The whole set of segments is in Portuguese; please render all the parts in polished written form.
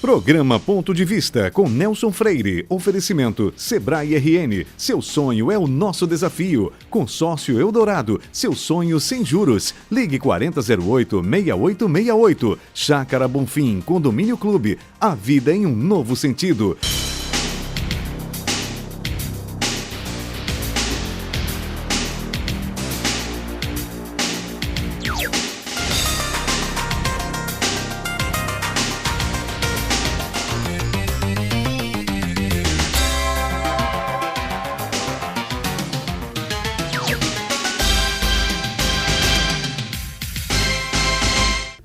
Programa Ponto de Vista com Nelson Freire. Oferecimento Sebrae RN. Seu sonho é o nosso desafio. Consórcio Eldorado. Seu sonho sem juros. Ligue 4008-6868. Chácara Bonfim. Condomínio Clube. A vida em um novo sentido.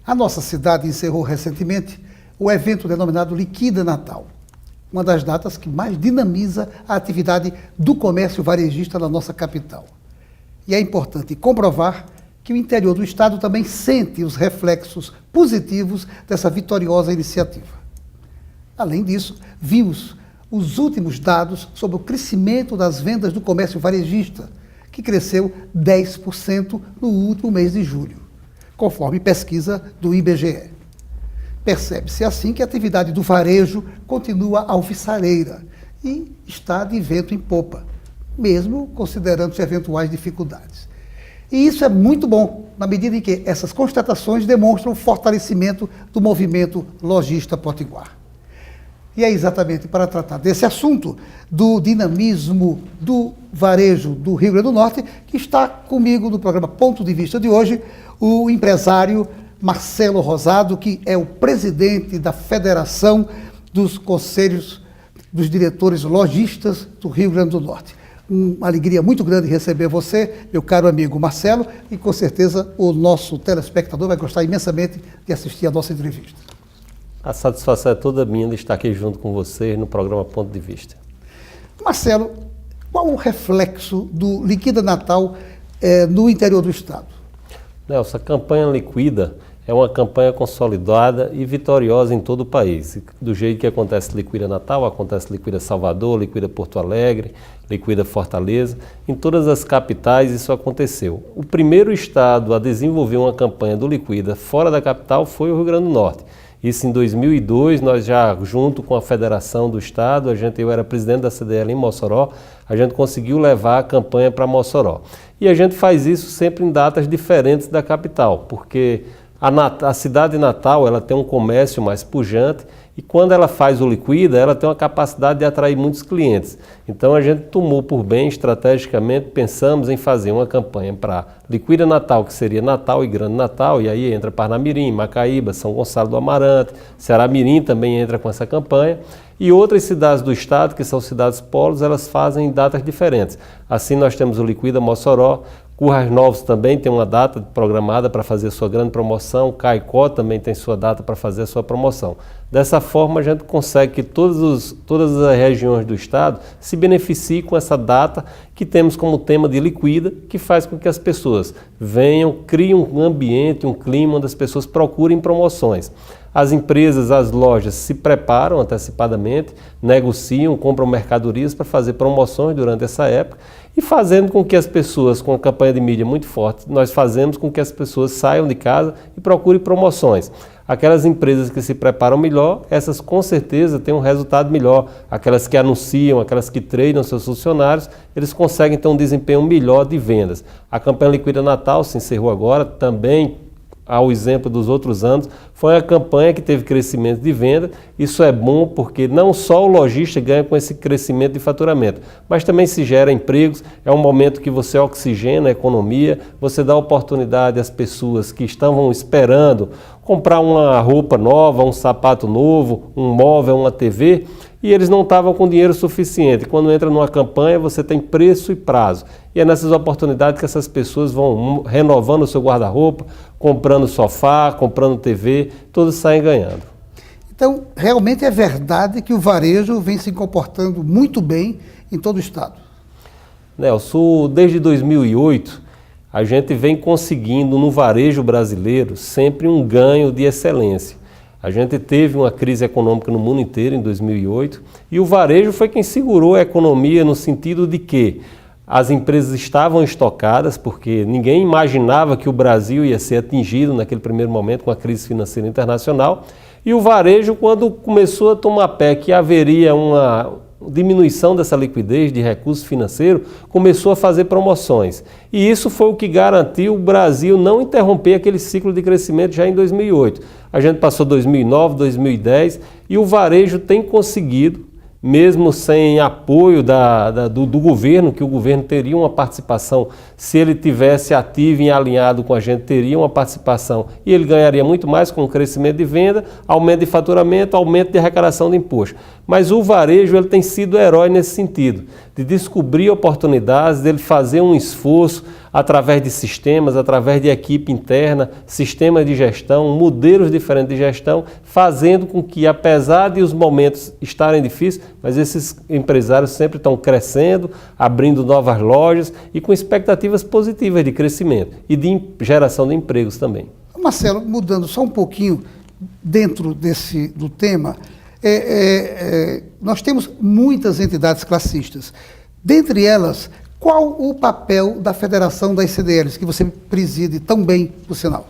A nossa cidade encerrou recentemente o evento denominado Liquida Natal, uma das datas que mais dinamiza a atividade do comércio varejista na nossa capital. E é importante comprovar que o interior do estado também sente os reflexos positivos dessa vitoriosa iniciativa. Além disso, vimos os últimos dados sobre o crescimento das vendas do comércio varejista, que cresceu 10% no último mês de julho, conforme pesquisa do IBGE. Percebe-se assim que a atividade do varejo continua alvissareira e está de vento em popa, mesmo considerando-se eventuais dificuldades. E isso é muito bom, na medida em que essas constatações demonstram o fortalecimento do movimento lojista potiguar. E é exatamente para tratar desse assunto, do dinamismo do varejo do Rio Grande do Norte, que está comigo no programa Ponto de Vista de hoje, o empresário Marcelo Rosado, que é o presidente da Federação dos Conselhos dos Diretores Lojistas do Rio Grande do Norte. Uma alegria muito grande receber você, meu caro amigo Marcelo, e com certeza o nosso telespectador vai gostar imensamente de assistir a nossa entrevista. A satisfação é toda minha de estar aqui junto com vocês no programa Ponto de Vista. Marcelo, qual o reflexo do Liquida Natal no interior do estado? Nelson, a campanha Liquida é uma campanha consolidada e vitoriosa em todo o país. Do jeito que acontece Liquida Natal, acontece Liquida Salvador, Liquida Porto Alegre, Liquida Fortaleza. Em todas as capitais isso aconteceu. O primeiro estado a desenvolver uma campanha do Liquida fora da capital foi o Rio Grande do Norte. Isso em 2002, nós já, junto com a Federação do Estado, eu era presidente da CDL em Mossoró, a gente conseguiu levar a campanha para Mossoró. E a gente faz isso sempre em datas diferentes da capital, porque a cidade natal ela tem um comércio mais pujante e quando ela faz o Liquida, ela tem uma capacidade de atrair muitos clientes. Então a gente tomou por bem, estrategicamente, pensamos em fazer uma campanha para Liquida Natal, que seria Natal e Grande Natal, e aí entra Parnamirim, Macaíba, São Gonçalo do Amarante, Ceará Mirim também entra com essa campanha, e outras cidades do estado, que são cidades polos, elas fazem em datas diferentes. Assim nós temos o Liquida Mossoró, Currais Novos também tem uma data programada para fazer sua grande promoção, Caicó também tem sua data para fazer a sua promoção. Dessa forma a gente consegue que todas as regiões do estado se beneficiem com essa data que temos como tema de Liquida, que faz com que as pessoas venham, criem um ambiente, um clima onde as pessoas procurem promoções. As empresas, as lojas se preparam antecipadamente, negociam, compram mercadorias para fazer promoções durante essa época e fazendo com que as pessoas, com a campanha de mídia muito forte, nós fazemos com que as pessoas saiam de casa e procurem promoções. Aquelas empresas que se preparam melhor, essas com certeza têm um resultado melhor. Aquelas que anunciam, aquelas que treinam seus funcionários, eles conseguem ter um desempenho melhor de vendas. A campanha Liquida Natal se encerrou agora, também ao exemplo dos outros anos, foi a campanha que teve crescimento de venda. Isso é bom porque não só o lojista ganha com esse crescimento de faturamento, mas também se gera empregos, é um momento que você oxigena a economia, você dá oportunidade às pessoas que estavam esperando comprar uma roupa nova, um sapato novo, um móvel, uma TV, e eles não estavam com dinheiro suficiente. Quando entra numa campanha, você tem preço e prazo. E é nessas oportunidades que essas pessoas vão renovando o seu guarda-roupa, comprando sofá, comprando TV, todos saem ganhando. Então, realmente é verdade que o varejo vem se comportando muito bem em todo o estado. Nelson, desde 2008, a gente vem conseguindo no varejo brasileiro sempre um ganho de excelência. A gente teve uma crise econômica no mundo inteiro em 2008 e o varejo foi quem segurou a economia no sentido de que as empresas estavam estocadas, porque ninguém imaginava que o Brasil ia ser atingido naquele primeiro momento com a crise financeira internacional, E o varejo, quando começou a tomar pé que haveria uma diminuição dessa liquidez de recursos financeiros, começou a fazer promoções. E isso foi o que garantiu o Brasil não interromper aquele ciclo de crescimento já em 2008. A gente passou 2009, 2010 e o varejo tem conseguido, mesmo sem apoio do governo, que o governo teria uma participação, se ele tivesse ativo e alinhado com a gente, teria uma participação e ele ganharia muito mais com o crescimento de venda, aumento de faturamento, aumento de arrecadação de imposto. Mas o varejo ele tem sido herói nesse sentido, de descobrir oportunidades, dele fazer um esforço através de sistemas, através de equipe interna, sistemas de gestão, modelos diferentes de gestão, fazendo com que, apesar de os momentos estarem difíceis, mas esses empresários sempre estão crescendo, abrindo novas lojas e com expectativas positivas de crescimento e de geração de empregos também. Marcelo, mudando só um pouquinho dentro do tema, nós temos muitas entidades classistas. Dentre elas, qual o papel da Federação das CDLs, que você preside tão bem, por sinal?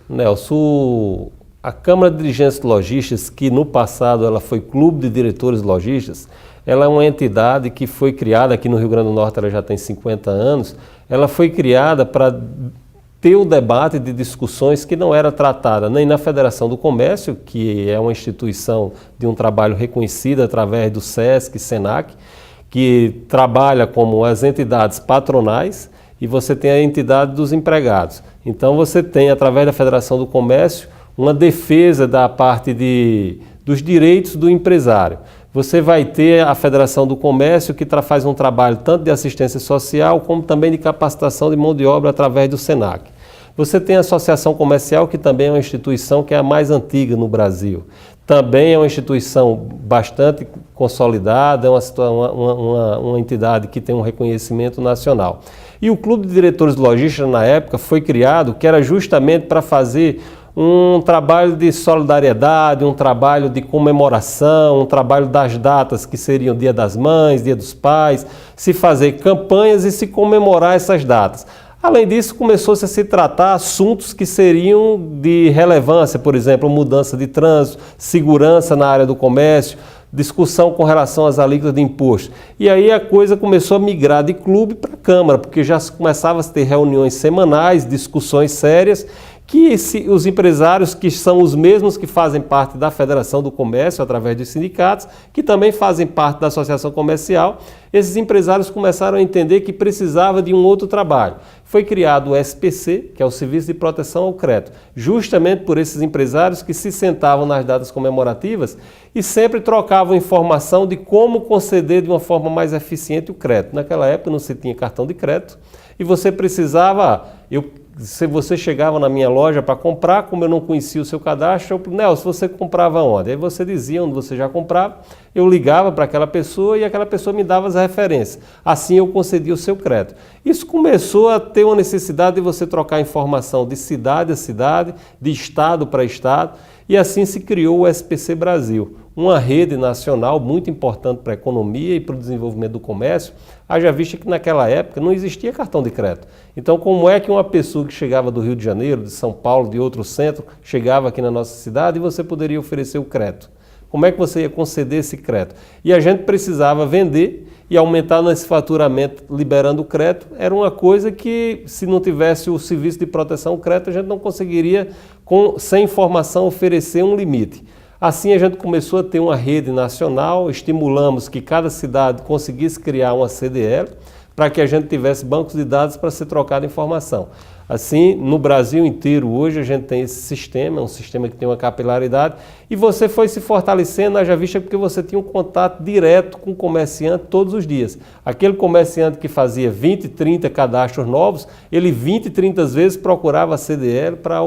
Nelson, a Câmara de Dirigentes Lojistas, que no passado ela foi Clube de Diretores Lojistas, ela é uma entidade que foi criada aqui no Rio Grande do Norte, ela já tem 50 anos, ela foi criada para ter o debate de discussões que não era tratada nem na Federação do Comércio, que é uma instituição de um trabalho reconhecido através do SESC, SENAC, que trabalha como as entidades patronais, e você tem a entidade dos empregados. Então você tem, através da Federação do Comércio, uma defesa da parte dos direitos do empresário. Você vai ter a Federação do Comércio, que faz um trabalho tanto de assistência social, como também de capacitação de mão de obra através do SENAC. Você tem a Associação Comercial, que também é uma instituição que é a mais antiga no Brasil. Também é uma instituição bastante consolidada, é uma entidade que tem um reconhecimento nacional. E o Clube de Diretores Lojistas, na época, foi criado, que era justamente para fazer um trabalho de solidariedade, um trabalho de comemoração, um trabalho das datas que seriam Dia das Mães, Dia dos Pais, se fazer campanhas e se comemorar essas datas. Além disso, começou-se a se tratar assuntos que seriam de relevância, por exemplo, mudança de trânsito, segurança na área do comércio, discussão com relação às alíquotas de imposto. E aí a coisa começou a migrar de clube para Câmara, porque já começava a ter reuniões semanais, discussões sérias, que os empresários, que são os mesmos que fazem parte da Federação do Comércio, através dos sindicatos, que também fazem parte da Associação Comercial, esses empresários começaram a entender que precisava de um outro trabalho. Foi criado o SPC, que é o Serviço de Proteção ao Crédito, justamente por esses empresários que se sentavam nas datas comemorativas e sempre trocavam informação de como conceder de uma forma mais eficiente o crédito. Naquela época não se tinha cartão de crédito e você precisava... Se você chegava na minha loja para comprar, como eu não conhecia o seu cadastro, eu Nelson, você comprava onde? Aí você dizia onde você já comprava, eu ligava para aquela pessoa e aquela pessoa me dava as referências. Assim eu concedia o seu crédito. Isso começou a ter uma necessidade de você trocar informação de cidade a cidade, de estado para estado, e assim se criou o SPC Brasil, uma rede nacional muito importante para a economia e para o desenvolvimento do comércio, haja vista que naquela época não existia cartão de crédito. Então, como é que uma pessoa que chegava do Rio de Janeiro, de São Paulo, de outro centro, chegava aqui na nossa cidade e você poderia oferecer o crédito? Como é que você ia conceder esse crédito? E a gente precisava vender e aumentar nesse faturamento liberando o crédito. Era uma coisa que, se não tivesse o serviço de proteção ao crédito, a gente não conseguiria, sem informação, oferecer um limite. Assim a gente começou a ter uma rede nacional, estimulamos que cada cidade conseguisse criar uma CDL para que a gente tivesse bancos de dados para ser trocada informação. Assim, no Brasil inteiro hoje a gente tem esse sistema, um sistema que tem uma capilaridade e você foi se fortalecendo, haja vista porque você tinha um contato direto com o comerciante todos os dias. Aquele comerciante que fazia 20, 30 cadastros novos, ele 20, 30 vezes procurava a CDL para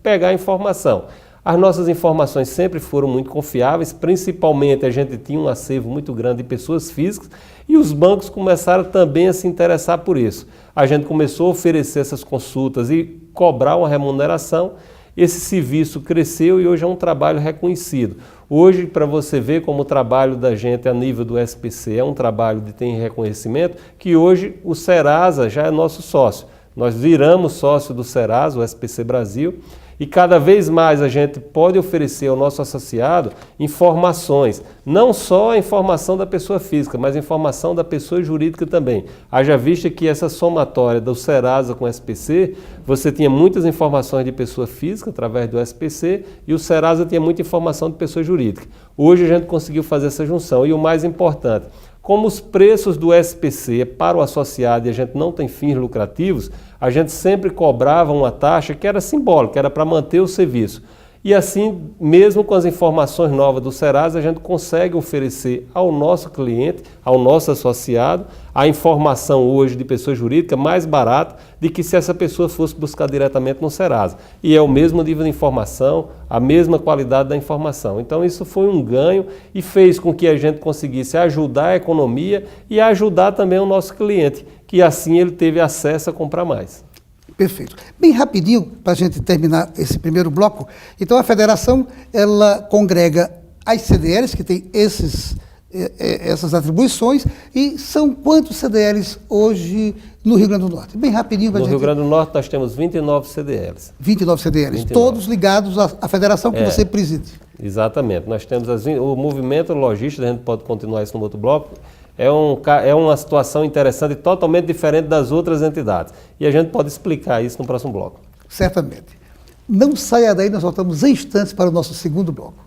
pegar a informação. As nossas informações sempre foram muito confiáveis, principalmente a gente tinha um acervo muito grande de pessoas físicas e os bancos começaram também a se interessar por isso. A gente começou a oferecer essas consultas e cobrar uma remuneração. Esse serviço cresceu e hoje é um trabalho reconhecido. Hoje, para você ver como o trabalho da gente a nível do SPC é um trabalho de ter reconhecimento, que hoje o Serasa já é nosso sócio. Nós viramos sócio do Serasa, o SPC Brasil, E cada vez mais a gente pode oferecer ao nosso associado informações, não só a informação da pessoa física, mas a informação da pessoa jurídica também. Haja vista que essa somatória do Serasa com o SPC, você tinha muitas informações de pessoa física através do SPC e o Serasa tinha muita informação de pessoa jurídica. Hoje a gente conseguiu fazer essa junção e o mais importante, como os preços do SPC para o associado e a gente não tem fins lucrativos, a gente sempre cobrava uma taxa que era simbólica, era para manter o serviço. E assim, mesmo com as informações novas do Serasa, a gente consegue oferecer ao nosso cliente, ao nosso associado, a informação hoje de pessoa jurídica mais barata do que se essa pessoa fosse buscar diretamente no Serasa. E é o mesmo nível de informação, a mesma qualidade da informação. Então isso foi um ganho e fez com que a gente conseguisse ajudar a economia e ajudar também o nosso cliente, que assim ele teve acesso a comprar mais. Perfeito. Bem rapidinho, para a gente terminar esse primeiro bloco. Então, a federação, ela congrega as CDLs, que têm essas atribuições, e são quantos CDLs hoje no Rio Grande do Norte? Bem rapidinho. No Rio Grande do Norte nós temos 29 CDLs. 29 CDLs, 29. Todos ligados à federação que você preside. Exatamente. Nós temos o movimento logístico, a gente pode continuar isso no outro bloco, é uma situação interessante e totalmente diferente das outras entidades. E a gente pode explicar isso no próximo bloco. Certamente. Não saia daí, nós voltamos em instantes para o nosso segundo bloco.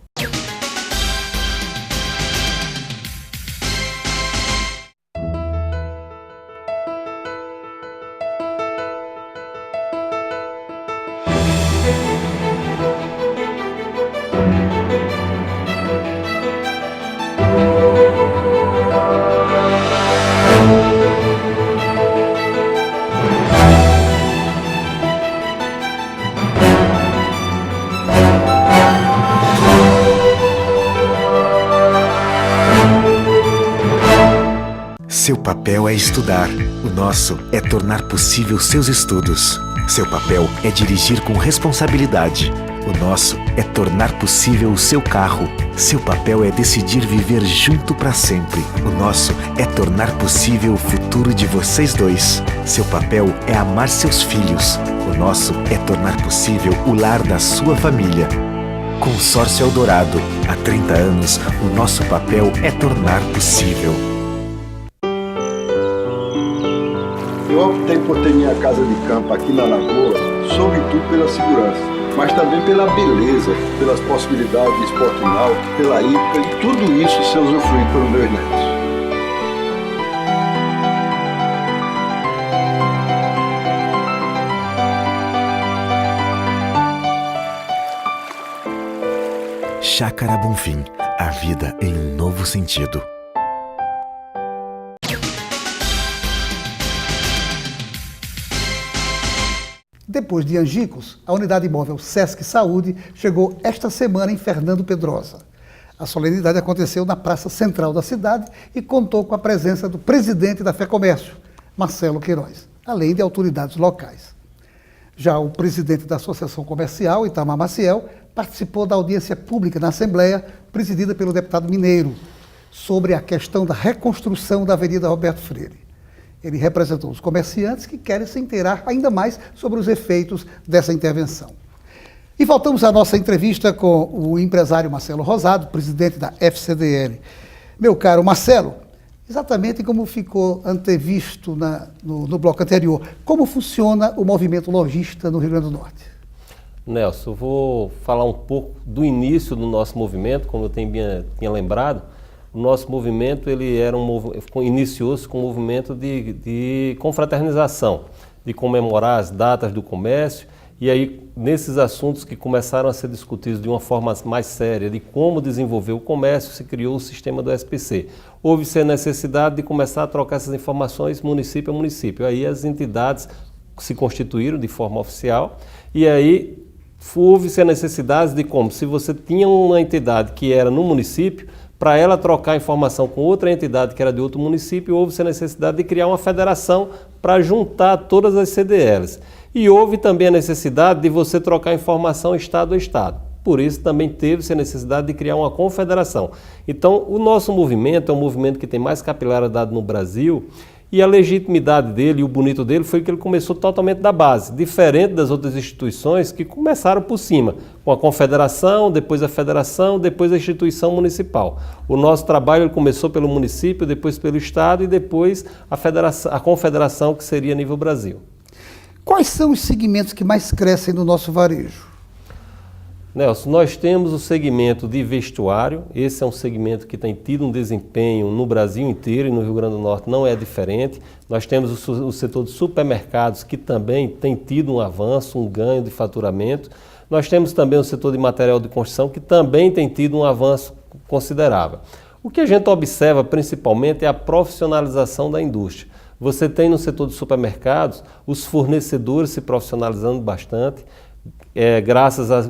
Seu papel é estudar, o nosso é tornar possível seus estudos. Seu papel é dirigir com responsabilidade, o nosso é tornar possível o seu carro. Seu papel é decidir viver junto para sempre, o nosso é tornar possível o futuro de vocês dois. Seu papel é amar seus filhos, o nosso é tornar possível o lar da sua família. Consórcio Eldorado, há 30 anos, o nosso papel é tornar possível. Eu optei por ter minha casa de campo aqui na Lagoa, sobretudo pela segurança, mas também pela beleza, pelas possibilidades de esporte náutico, pela hípica e tudo isso ser usufruído pelos meus netos. Chácara Bonfim, a vida em um novo sentido. Depois de Angicos, a unidade móvel Sesc Saúde chegou esta semana em Fernando Pedrosa. A solenidade aconteceu na praça central da cidade e contou com a presença do presidente da FEComércio, Marcelo Queiroz, além de autoridades locais. Já o presidente da Associação Comercial, Itamar Maciel, participou da audiência pública na Assembleia, presidida pelo deputado mineiro, sobre a questão da reconstrução da Avenida Roberto Freire. Ele representou os comerciantes que querem se inteirar ainda mais sobre os efeitos dessa intervenção. E voltamos à nossa entrevista com o empresário Marcelo Rosado, presidente da FCDL. Meu caro Marcelo, exatamente como ficou antevisto no bloco anterior, como funciona o movimento lojista no Rio Grande do Norte? Nelson, eu vou falar um pouco do início do nosso movimento, como eu tinha lembrado. O nosso movimento iniciou-se com um movimento de confraternização, de comemorar as datas do comércio, e aí nesses assuntos que começaram a ser discutidos de uma forma mais séria, de como desenvolver o comércio, se criou o sistema do SPC. Houve-se a necessidade de começar a trocar essas informações município a município. Aí as entidades se constituíram de forma oficial, e aí houve-se a necessidade de como, se você tinha uma entidade que era no município, para ela trocar informação com outra entidade que era de outro município, houve-se a necessidade de criar uma federação para juntar todas as CDLs. E houve também a necessidade de você trocar informação estado a estado. Por isso também teve-se a necessidade de criar uma confederação. Então, o nosso movimento é um movimento que tem mais capilaridade no Brasil E a legitimidade dele e o bonito dele foi que ele começou totalmente da base, diferente das outras instituições que começaram por cima, com a confederação, depois a federação, depois a instituição municipal. O nosso trabalho ele começou pelo município, depois pelo estado e depois a confederação, que seria a nível Brasil. Quais são os segmentos que mais crescem no nosso varejo? Nelson, nós temos o segmento de vestuário. Esse é um segmento que tem tido um desempenho no Brasil inteiro e no Rio Grande do Norte não é diferente. Nós temos o setor de supermercados, que também tem tido um avanço, um ganho de faturamento. Nós temos também o setor de material de construção, que também tem tido um avanço considerável. O que a gente observa principalmente é a profissionalização da indústria. Você tem no setor de supermercados os fornecedores se profissionalizando bastante, graças a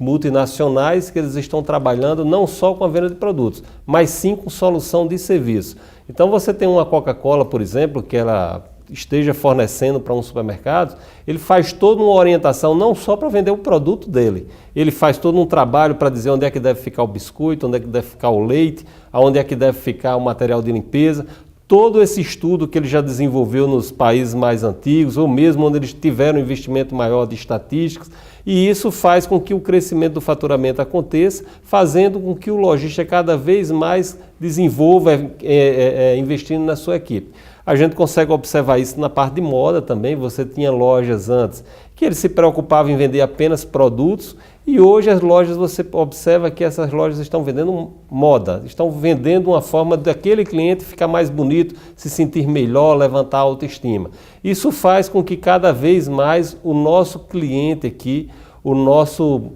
multinacionais que eles estão trabalhando não só com a venda de produtos, mas sim com solução de serviço. Então você tem uma Coca-Cola, por exemplo, que ela esteja fornecendo para um supermercado, ele faz toda uma orientação não só para vender o produto dele, ele faz todo um trabalho para dizer onde é que deve ficar o biscoito, onde é que deve ficar o leite, onde é que deve ficar o material de limpeza. Todo esse estudo que ele já desenvolveu nos países mais antigos, ou mesmo onde eles tiveram um investimento maior de estatísticas, e isso faz com que o crescimento do faturamento aconteça, fazendo com que o lojista cada vez mais desenvolva, investindo na sua equipe. A gente consegue observar isso na parte de moda também. Você tinha lojas antes que eles se preocupavam em vender apenas produtos, e hoje as lojas, você observa que essas lojas estão vendendo moda, estão vendendo uma forma daquele cliente ficar mais bonito, se sentir melhor, levantar a autoestima. Isso faz com que cada vez mais o nosso cliente aqui, o nosso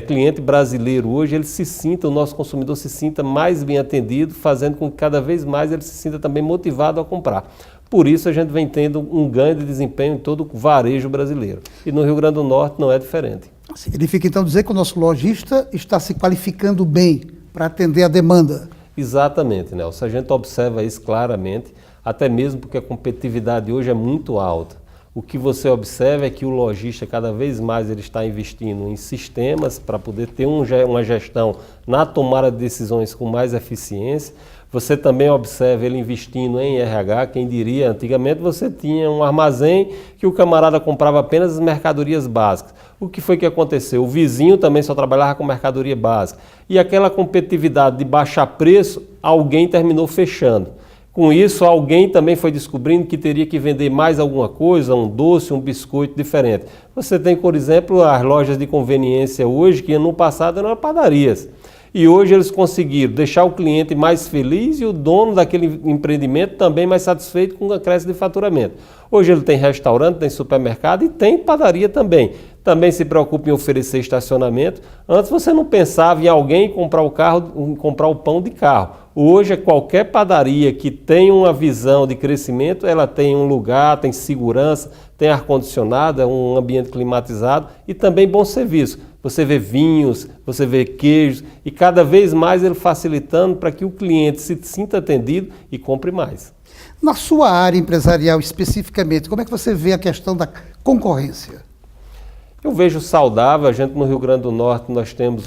cliente brasileiro hoje, ele se sinta, o nosso consumidor se sinta mais bem atendido, fazendo com que cada vez mais ele se sinta também motivado a comprar. Por isso a gente vem tendo um ganho de desempenho em todo o varejo brasileiro. E no Rio Grande do Norte não é diferente. Significa então dizer que o nosso lojista está se qualificando bem para atender a demanda? Exatamente, Nelson. A gente observa isso claramente, até mesmo porque a competitividade hoje é muito alta. O que você observa é que o lojista, cada vez mais, ele está investindo em sistemas para poder ter uma gestão na tomada de decisões com mais eficiência. Você também observa ele investindo em RH. Quem diria, antigamente você tinha um armazém que o camarada comprava apenas as mercadorias básicas. O que foi que aconteceu? O vizinho também só trabalhava com mercadoria básica. E aquela competitividade de baixar preço, alguém terminou fechando. Com isso, alguém também foi descobrindo que teria que vender mais alguma coisa, um doce, um biscoito diferente. Você tem, por exemplo, as lojas de conveniência hoje, que no passado eram padarias. E hoje eles conseguiram deixar o cliente mais feliz e o dono daquele empreendimento também mais satisfeito com o acréscimo de faturamento. Hoje ele tem restaurante, tem supermercado e tem padaria também. Também se preocupa em oferecer estacionamento. Antes você não pensava em alguém comprar comprar o pão de carro. Hoje qualquer padaria que tem uma visão de crescimento, ela tem um lugar, tem segurança, tem ar-condicionado, é um ambiente climatizado e também bom serviço. Você vê vinhos, você vê queijos e cada vez mais ele facilitando para que o cliente se sinta atendido e compre mais. Na sua área empresarial especificamente, como é que você vê a questão da concorrência? Eu vejo saudável. A gente no Rio Grande do Norte nós temos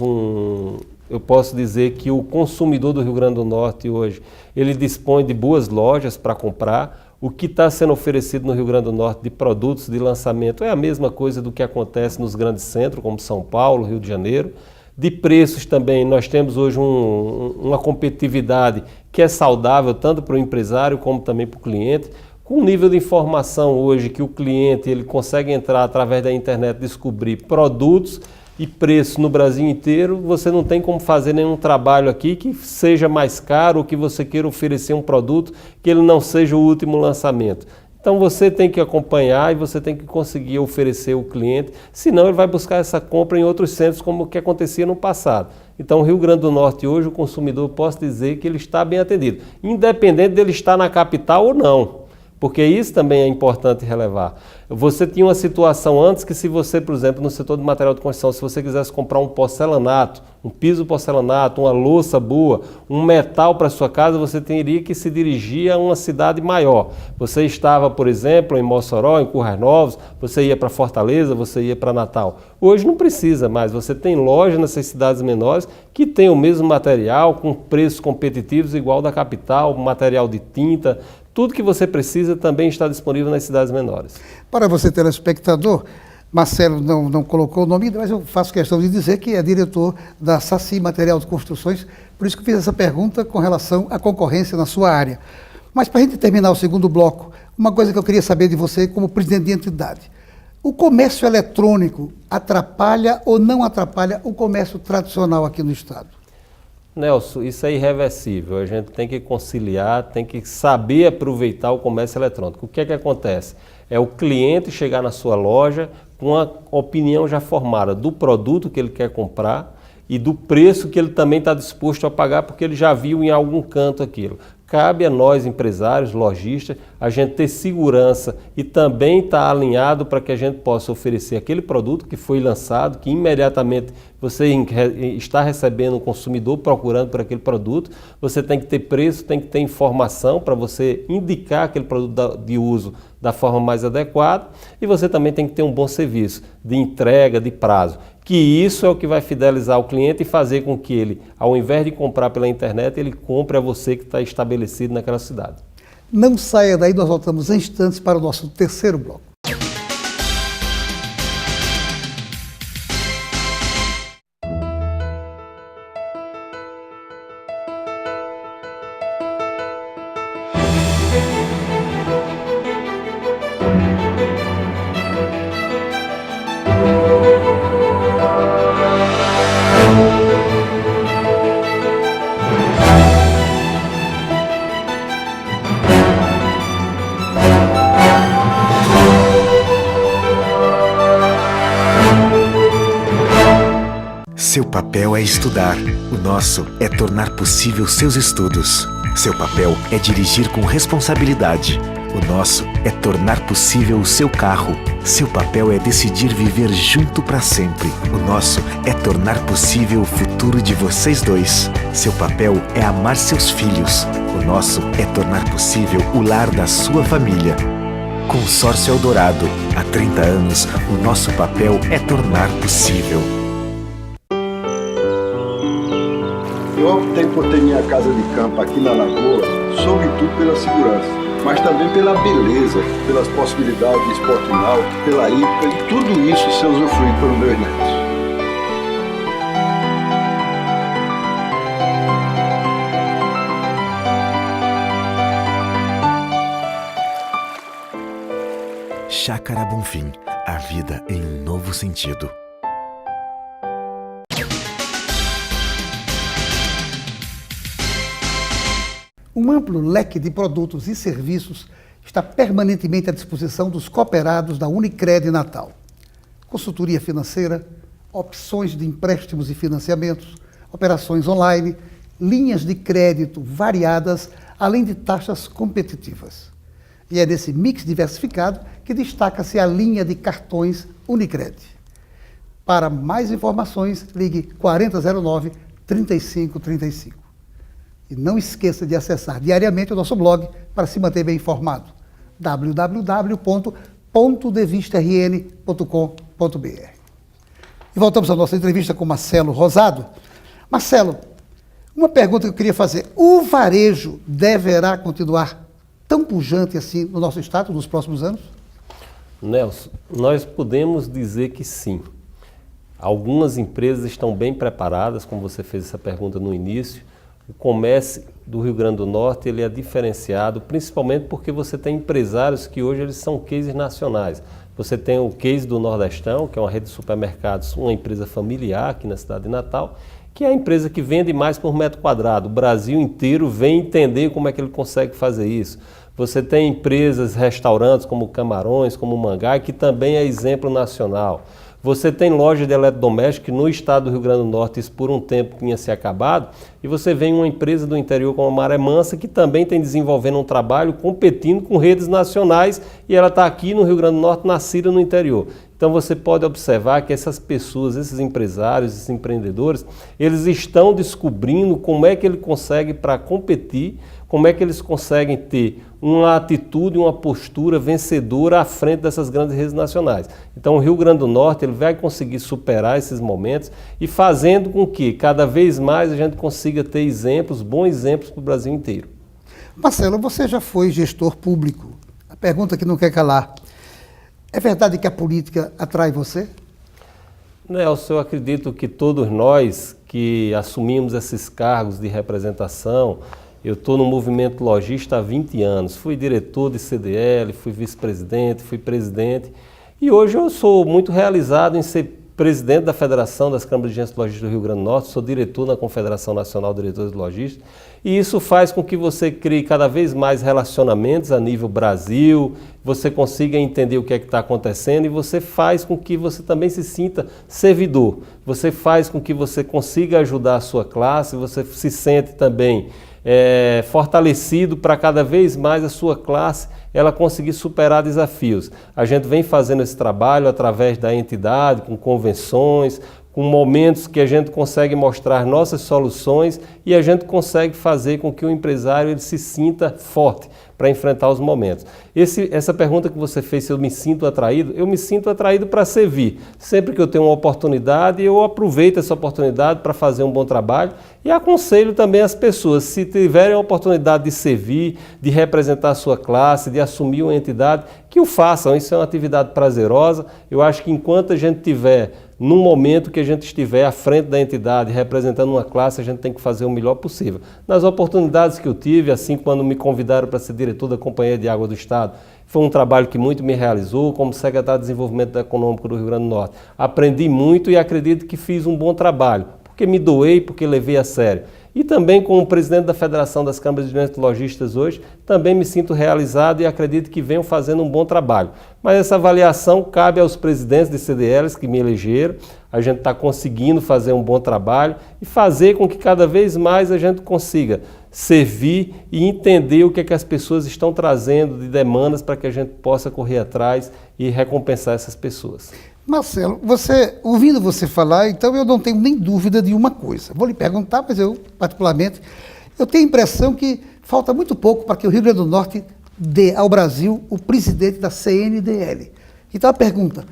eu posso dizer que o consumidor do Rio Grande do Norte hoje, ele dispõe de boas lojas para comprar. O que está sendo oferecido no Rio Grande do Norte de produtos de lançamento é a mesma coisa do que acontece nos grandes centros, como São Paulo, Rio de Janeiro. De preços também, nós temos hoje uma competitividade que é saudável tanto para o empresário como também para o cliente. Com o nível de informação hoje que o cliente ele consegue entrar através da internet, descobrir produtos e preços no Brasil inteiro, você não tem como fazer nenhum trabalho aqui que seja mais caro ou que você queira oferecer um produto que ele não seja o último lançamento. Então você tem que acompanhar e você tem que conseguir oferecer ao cliente, senão ele vai buscar essa compra em outros centros como o que acontecia no passado. Então o Rio Grande do Norte hoje, o consumidor, posso dizer que ele está bem atendido, independente dele estar na capital ou não. Porque isso também é importante relevar. Você tinha uma situação antes que se você, por exemplo, no setor de material de construção, se você quisesse comprar um porcelanato, um piso porcelanato, uma louça boa, um metal para sua casa, você teria que se dirigir a uma cidade maior. Você estava, por exemplo, em Mossoró, em Currais Novos, você ia para Fortaleza, você ia para Natal. Hoje não precisa mais, você tem lojas nessas cidades menores que tem o mesmo material, com preços competitivos igual da capital, material de tinta, tudo que você precisa também está disponível nas cidades menores. Para você, telespectador, Marcelo não colocou o nome, mas eu faço questão de dizer que é diretor da Saci Material de Construções, por isso que fiz essa pergunta com relação à concorrência na sua área. Mas para a gente terminar o segundo bloco, uma coisa que eu queria saber de você como presidente de entidade. O comércio eletrônico atrapalha ou não atrapalha o comércio tradicional aqui no estado? Nelson, isso é irreversível. A gente tem que conciliar, tem que saber aproveitar o comércio eletrônico. O que é que acontece? É o cliente chegar na sua loja com a opinião já formada do produto que ele quer comprar e do preço que ele também está disposto a pagar, porque ele já viu em algum canto aquilo. Cabe a nós, empresários, lojistas, a gente ter segurança e também estar alinhado para que a gente possa oferecer aquele produto que foi lançado, que imediatamente você está recebendo um consumidor procurando por aquele produto. Você tem que ter preço, tem que ter informação para você indicar aquele produto de uso da forma mais adequada, e você também tem que ter um bom serviço de entrega, de prazo. Que isso é o que vai fidelizar o cliente e fazer com que ele, ao invés de comprar pela internet, ele compre a você que está estabelecido naquela cidade. Não saia daí, nós voltamos em instantes para o nosso terceiro bloco. Seu papel é estudar, o nosso é tornar possível seus estudos. Seu papel é dirigir com responsabilidade, o nosso é tornar possível o seu carro. Seu papel é decidir viver junto para sempre, o nosso é tornar possível o futuro de vocês dois. Seu papel é amar seus filhos, o nosso é tornar possível o lar da sua família. Consórcio Eldorado, há 30 anos, o nosso papel é tornar possível. Eu optei por ter minha casa de campo aqui na Lagoa, sobretudo pela segurança, mas também pela beleza, pelas possibilidades de esporte náutico, pela hípica e tudo isso ser usufruído pelos meus netos. Chácara Bonfim, a vida em um novo sentido. Um amplo leque de produtos e serviços está permanentemente à disposição dos cooperados da Unicred Natal. Consultoria financeira, opções de empréstimos e financiamentos, operações online, linhas de crédito variadas, além de taxas competitivas. E é nesse mix diversificado que destaca-se a linha de cartões Unicred. Para mais informações, ligue 4009-3535. E não esqueça de acessar diariamente o nosso blog para se manter bem informado. www.pontodevistarn.com.br. E voltamos à nossa entrevista com Marcelo Rosado. Marcelo, uma pergunta que eu queria fazer. O varejo deverá continuar tão pujante assim no nosso estado nos próximos anos? Nelson, nós podemos dizer que sim. Algumas empresas estão bem preparadas, como você fez essa pergunta no início. O comércio do Rio Grande do Norte ele é diferenciado, principalmente porque você tem empresários que hoje eles são cases nacionais. Você tem o case do Nordestão, que é uma rede de supermercados, uma empresa familiar aqui na cidade de Natal, que é a empresa que vende mais por metro quadrado. O Brasil inteiro vem entender como é que ele consegue fazer isso. Você tem empresas, restaurantes como Camarões, como Mangai, que também é exemplo nacional. Você tem loja de eletrodoméstico que no estado do Rio Grande do Norte isso por um tempo tinha se acabado, e você vem uma empresa do interior como a Maré Mansa que também tem desenvolvendo um trabalho competindo com redes nacionais, e ela está aqui no Rio Grande do Norte, nascida no interior. Então você pode observar que essas pessoas, esses empresários, esses empreendedores, eles estão descobrindo como é que ele consegue para competir, como é que eles conseguem ter uma atitude, uma postura vencedora à frente dessas grandes redes nacionais. Então o Rio Grande do Norte ele vai conseguir superar esses momentos e fazendo com que cada vez mais a gente consiga ter exemplos, bons exemplos para o Brasil inteiro. Marcelo, você já foi gestor público. A pergunta que não quer calar. É verdade que a política atrai você? Nelson, eu acredito que todos nós que assumimos esses cargos de representação, eu estou no movimento lojista há 20 anos, fui diretor de CDL, fui vice-presidente, fui presidente e hoje eu sou muito realizado em ser presidente da Federação das Câmaras de Agentes Logísticos do Rio Grande do Norte, sou diretor na Confederação Nacional de Diretores de Logística e isso faz com que você crie cada vez mais relacionamentos a nível Brasil, você consiga entender o que é que está acontecendo e você faz com que você também se sinta servidor, você faz com que você consiga ajudar a sua classe, você se sente também fortalecido para cada vez mais a sua classe ela conseguir superar desafios. A gente vem fazendo esse trabalho através da entidade, com convenções, com momentos que a gente consegue mostrar nossas soluções e a gente consegue fazer com que o empresário ele se sinta forte para enfrentar os momentos. Essa pergunta que você fez, se eu me sinto atraído para servir. Sempre que eu tenho uma oportunidade, eu aproveito essa oportunidade para fazer um bom trabalho e aconselho também as pessoas, se tiverem a oportunidade de servir, de representar a sua classe, de assumir uma entidade, que o façam. Isso é uma atividade prazerosa. Eu acho que enquanto a gente tiver num momento que a gente estiver à frente da entidade, representando uma classe, a gente tem que fazer o melhor possível. Nas oportunidades que eu tive, assim quando me convidaram para ser diretor da Companhia de Água do Estado, foi um trabalho que muito me realizou, como secretário de Desenvolvimento Econômico do Rio Grande do Norte. Aprendi muito e acredito que fiz um bom trabalho, porque me doei, porque levei a sério. E também como presidente da Federação das Câmaras de Agentes Lojistas hoje, também me sinto realizado e acredito que venho fazendo um bom trabalho. Mas essa avaliação cabe aos presidentes de CDLs que me elegeram, a gente está conseguindo fazer um bom trabalho e fazer com que cada vez mais a gente consiga servir e entender o que é que as pessoas estão trazendo de demandas para que a gente possa correr atrás e recompensar essas pessoas. Marcelo, ouvindo você falar, então eu não tenho nem dúvida de uma coisa. Vou lhe perguntar, mas eu, particularmente, eu tenho a impressão que falta muito pouco para que o Rio Grande do Norte dê ao Brasil o presidente da CNDL. Então a pergunta,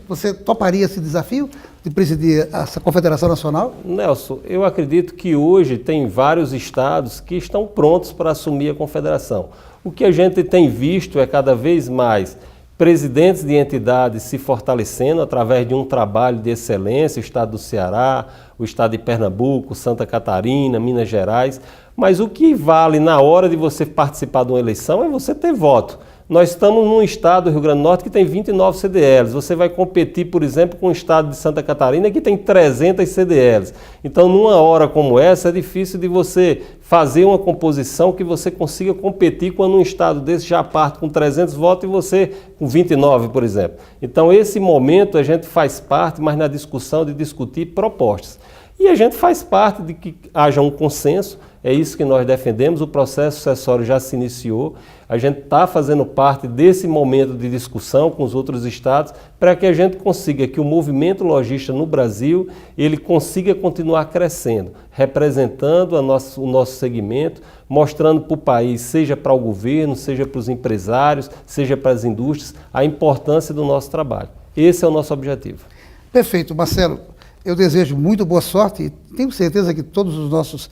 você toparia esse desafio de presidir essa Confederação Nacional? Nelson, eu acredito que hoje tem vários estados que estão prontos para assumir a confederação. O que a gente tem visto é cada vez mais presidentes de entidades se fortalecendo através de um trabalho de excelência, o estado do Ceará, o estado de Pernambuco, Santa Catarina, Minas Gerais, mas o que vale na hora de você participar de uma eleição é você ter voto. Nós estamos num estado do Rio Grande do Norte que tem 29 CDLs. Você vai competir, por exemplo, com o estado de Santa Catarina que tem 300 CDLs. Então, numa hora como essa, é difícil de você fazer uma composição que você consiga competir quando um estado desse já parte com 300 votos e você com 29, por exemplo. Então, esse momento a gente faz parte, mas na discussão de discutir propostas. E a gente faz parte de que haja um consenso, é isso que nós defendemos, o processo sucessório já se iniciou, a gente está fazendo parte desse momento de discussão com os outros estados para que a gente consiga que o movimento lojista no Brasil, ele consiga continuar crescendo, representando o nosso segmento, mostrando para o país, seja para o governo, seja para os empresários, seja para as indústrias, a importância do nosso trabalho. Esse é o nosso objetivo. Perfeito, Marcelo. Eu desejo muito boa sorte e tenho certeza que todos os nossos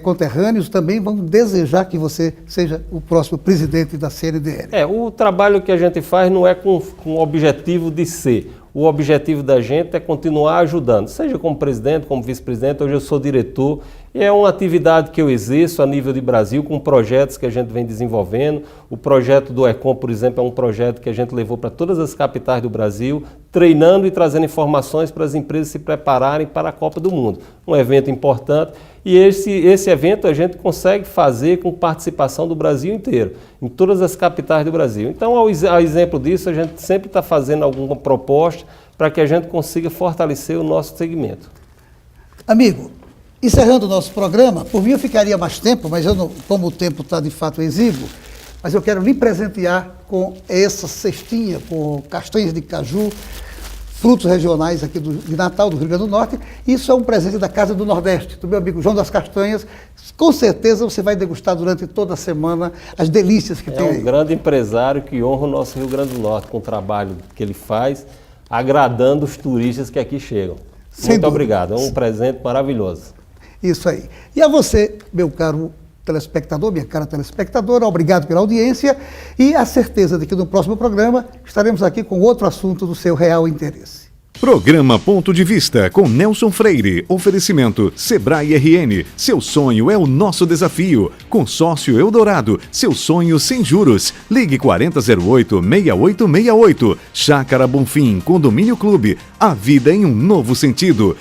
conterrâneos também vão desejar que você seja o próximo presidente da CNDL. O trabalho que a gente faz não é com o objetivo de ser. O objetivo da gente é continuar ajudando, seja como presidente, como vice-presidente, hoje eu sou diretor, e é uma atividade que eu exerço a nível de Brasil com projetos que a gente vem desenvolvendo. O projeto do ECOM, por exemplo, é um projeto que a gente levou para todas as capitais do Brasil, treinando e trazendo informações para as empresas se prepararem para a Copa do Mundo. Um evento importante e esse evento a gente consegue fazer com participação do Brasil inteiro, em todas as capitais do Brasil. Então, ao exemplo disso, a gente sempre está fazendo alguma proposta para que a gente consiga fortalecer o nosso segmento. Amigo, encerrando o nosso programa, por mim eu ficaria mais tempo, mas eu não, como o tempo está de fato exíguo, mas eu quero lhe presentear com essa cestinha, com castanhas de caju, frutos regionais aqui de Natal, do Rio Grande do Norte. Isso é um presente da Casa do Nordeste, do meu amigo João das Castanhas. Com certeza você vai degustar durante toda a semana as delícias que tem aí. É um grande empresário que honra o nosso Rio Grande do Norte com o trabalho que ele faz, agradando os turistas que aqui chegam. Muito obrigado, é um presente maravilhoso. Isso aí. E a você, meu caro telespectador, minha cara telespectadora, obrigado pela audiência e a certeza de que no próximo programa estaremos aqui com outro assunto do seu real interesse. Programa Ponto de Vista com Nelson Freire. Oferecimento Sebrae RN. Seu sonho é o nosso desafio. Consórcio Eldorado. Seu sonho sem juros. Ligue 4008-6868. Chácara Bonfim. Condomínio Clube. A vida em um novo sentido.